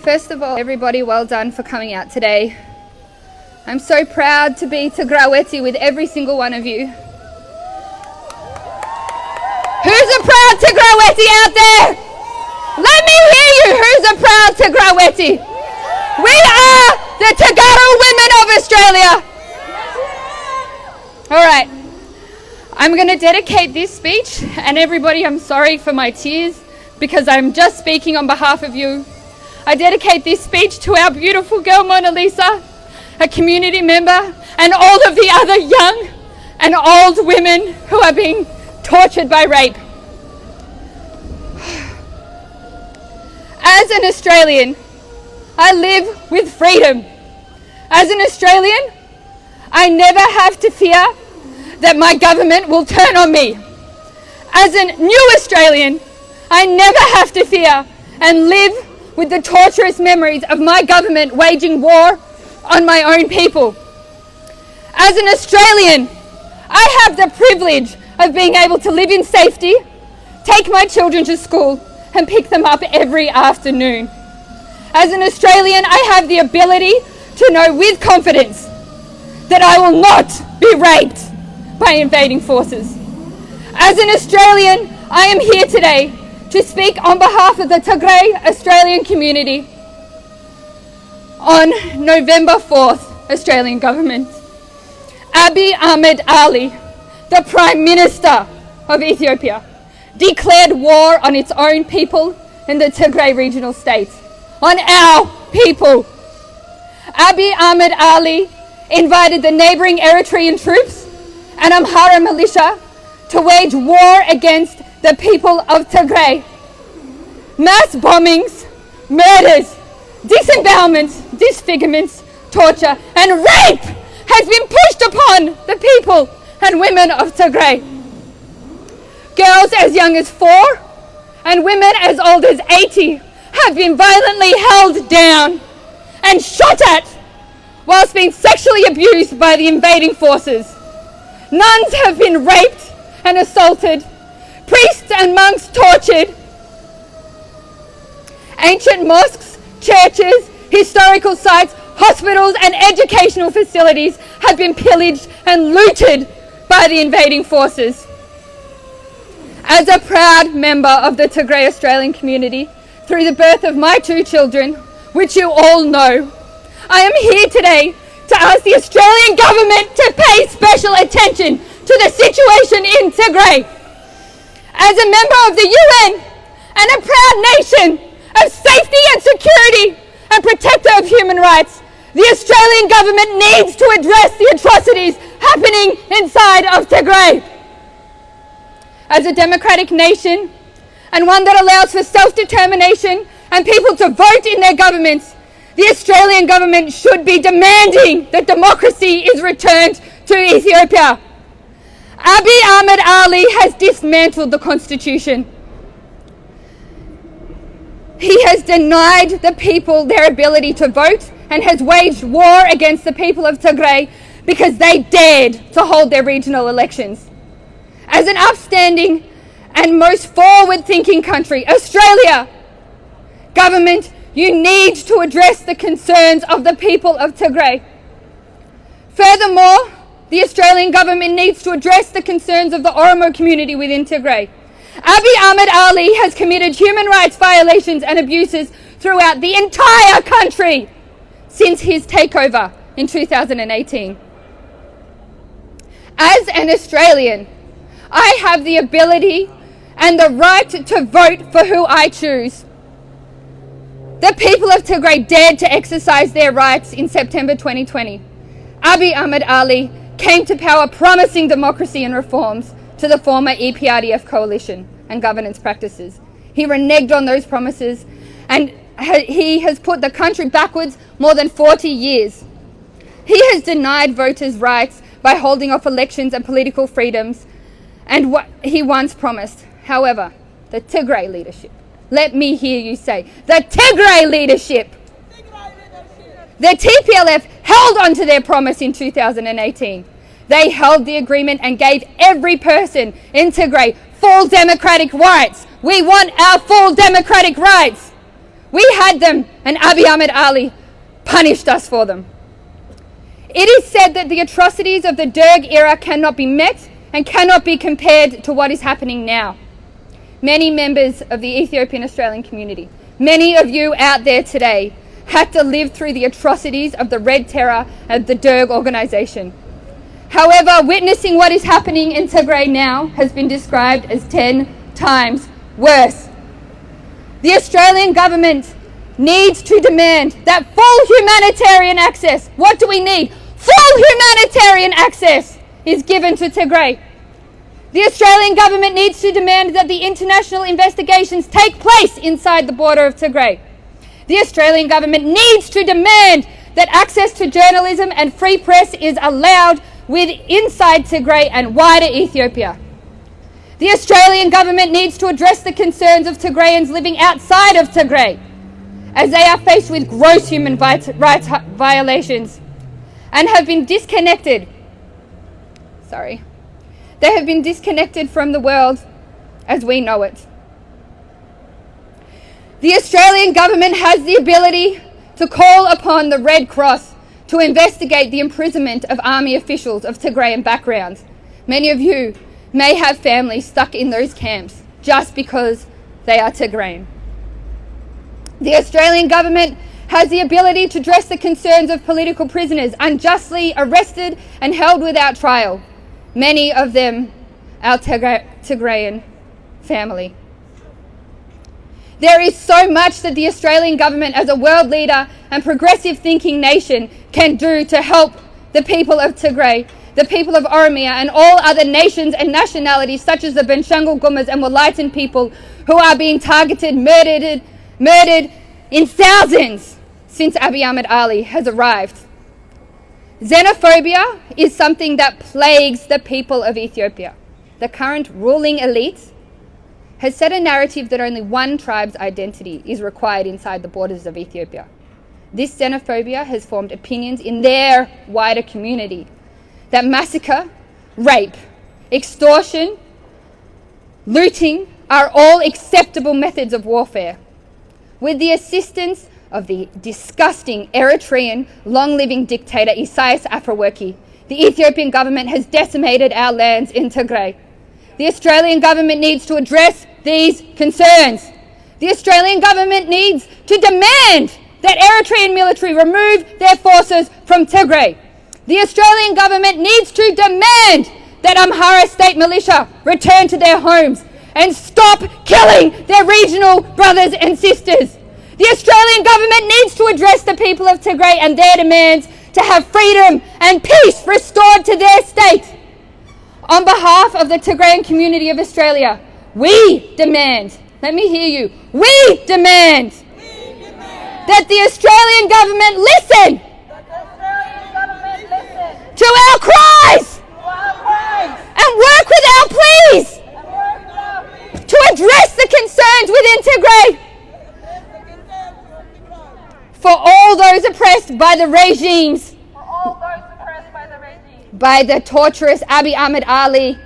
First of all, everybody, well done for coming out today. I'm so proud to be Tigraweti with every single one of you. Who's a proud Tigraweti out there? Let me hear you. Who's a proud Tigraweti? We are the Tagaru women of Australia. All right. I'm going to dedicate this speech, and everybody, I'm sorry for my tears because I'm just speaking on behalf of you. I dedicate this speech to our beautiful girl Mona Lisa, a community member, and all of the other young and old women who are being tortured by rape. As an Australian, I live with freedom. As an Australian, I never have to fear that my government will turn on me. As a new Australian, I never have to fear and live with the torturous memories of my government waging war on my own people. As an Australian, I have the privilege of being able to live in safety, take my children to school, and pick them up every afternoon. As an Australian, I have the ability to know with confidence that I will not be raped by invading forces. As an Australian, I am here today to speak on behalf of the Tigray Australian community on November 4th, Australian government. Abiy Ahmed Ali, the Prime Minister of Ethiopia, declared war on its own people in the Tigray regional state, on our people. Abiy Ahmed Ali invited the neighbouring Eritrean troops and Amhara militia to wage war against the people of Tigray. Mass bombings, murders, disembowelments, disfigurements, torture and rape has been pushed upon the people and women of Tigray. Girls as young as 4 and women as old as 80 have been violently held down and shot at whilst being sexually abused by the invading forces. Nuns have been raped and assaulted, priests and monks tortured. Ancient mosques, churches, historical sites, hospitals and educational facilities have been pillaged and looted by the invading forces. As a proud member of the Tigray Australian community, through the birth of my 2 children, which you all know, I am here today to ask the Australian government to pay special attention to the situation in Tigray. As a member of the UN and a proud nation of safety and security and protector of human rights, the Australian government needs to address the atrocities happening inside of Tigray. As a democratic nation and one that allows for self-determination and people to vote in their governments, the Australian government should be demanding that democracy is returned to Ethiopia. Abiy Ahmed Ali has dismantled the constitution. He has denied the people their ability to vote and has waged war against the people of Tigray because they dared to hold their regional elections. As an upstanding and most forward-thinking country, Australia, government, you need to address the concerns of the people of Tigray. Furthermore, the Australian government needs to address the concerns of the Oromo community within Tigray. Abiy Ahmed Ali has committed human rights violations and abuses throughout the entire country since his takeover in 2018. As an Australian, I have the ability and the right to vote for who I choose. The people of Tigray dared to exercise their rights in September 2020. Abiy Ahmed Ali came to power promising democracy and reforms to the former EPRDF coalition and governance practices. He reneged on those promises and he has put the country backwards more than 40 years. He has denied voters' rights by holding off elections and political freedoms and what he once promised. However, the Tigray leadership, let me hear you say, the Tigray leadership, the TPLF held on to their promise in 2018. They held the agreement and gave every person in Tigray full democratic rights. We want our full democratic rights. We had them, and Abiy Ahmed Ali punished us for them. It is said that the atrocities of the Derg era cannot be met and cannot be compared to what is happening now. Many members of the Ethiopian Australian community, many of you out there today, had to live through the atrocities of the Red Terror and the Derg organisation. However, witnessing what is happening in Tigray now has been described as 10 times worse. The Australian government needs to demand that full humanitarian access. What do we need? Full humanitarian access is given to Tigray. The Australian government needs to demand that the international investigations take place inside the border of Tigray. The Australian government needs to demand that access to journalism and free press is allowed inside Tigray and wider Ethiopia. The Australian government needs to address the concerns of Tigrayans living outside of Tigray, as they are faced with gross human rights violations and have been disconnected. They have been disconnected from the world as we know it. The Australian government has the ability to call upon the Red Cross to investigate the imprisonment of army officials of Tigrayan backgrounds. Many of you may have families stuck in those camps just because they are Tigrayan. The Australian government has the ability to address the concerns of political prisoners unjustly arrested and held without trial. Many of them our Tigrayan family. There is so much that the Australian government as a world leader and progressive thinking nation can do to help the people of Tigray, the people of Oromia and all other nations and nationalities such as the Benshangul Gumas and Wolaitan people who are being targeted, murdered in thousands since Abiy Ahmed Ali has arrived. Xenophobia is something that plagues the people of Ethiopia. The current ruling elite has set a narrative that only one tribe's identity is required inside the borders of Ethiopia. This xenophobia has formed opinions in their wider community that massacre, rape, extortion, looting are all acceptable methods of warfare. With the assistance of the disgusting Eritrean long-living dictator Isaias Afwerki, the Ethiopian government has decimated our lands in Tigray. The Australian government needs to address these concerns. The Australian government needs to demand that Eritrean military remove their forces from Tigray. The Australian government needs to demand that Amhara state militia return to their homes and stop killing their regional brothers and sisters. The Australian government needs to address the people of Tigray and their demands to have freedom and peace restored to their state. On behalf of the Tigrayan community of Australia, we demand, let me hear you, we demand that the Australian government listen to our cries and work with our pleas to address the concerns within Tigray for all those oppressed by the regimes, by the torturous Abiy Ahmed Ali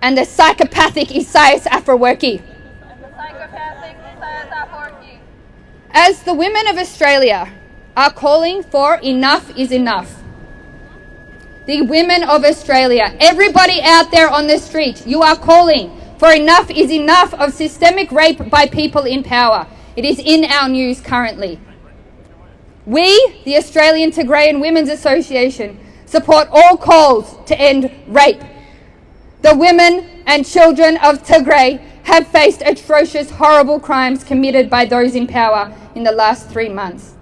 and the psychopathic Isaias Afwerki. As the women of Australia are calling for enough is enough, the women of Australia, everybody out there on the street, you are calling for enough is enough of systemic rape by people in power. It is in our news currently. We, the Australian Tigrayan Women's Association, support all calls to end rape. The women and children of Tigray have faced atrocious, horrible crimes committed by those in power in the last 3 months.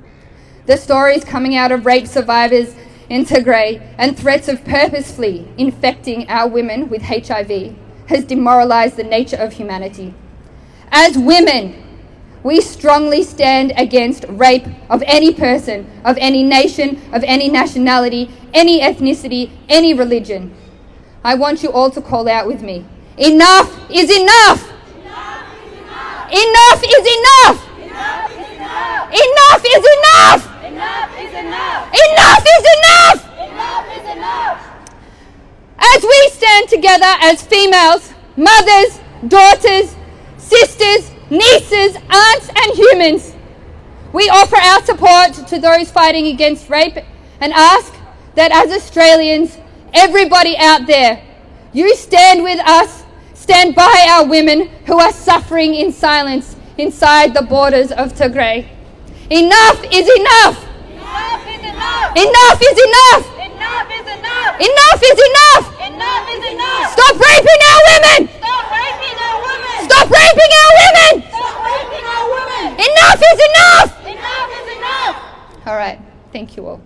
The stories coming out of rape survivors in Tigray and threats of purposefully infecting our women with HIV has demoralized the nature of humanity. As women, we strongly stand against rape of any person, of any nation, of any nationality, any ethnicity, any religion. I want you all to call out with me. Enough is enough! Enough is enough! Enough is enough! Enough is enough! Enough is enough! Enough is enough! As we stand together as females, mothers, daughters, sisters, nieces, aunts and humans. We offer our support to those fighting against rape and ask that as Australians, everybody out there, you stand with us, stand by our women who are suffering in silence inside the borders of Tigray. Enough is enough! Enough is enough! Enough is enough! Enough is enough! Enough is enough! Enough is enough! Stop raping our women! Stop raping our women! Stop raping our women! Stop raping our women! Enough is enough! Enough is enough! All right, thank you all.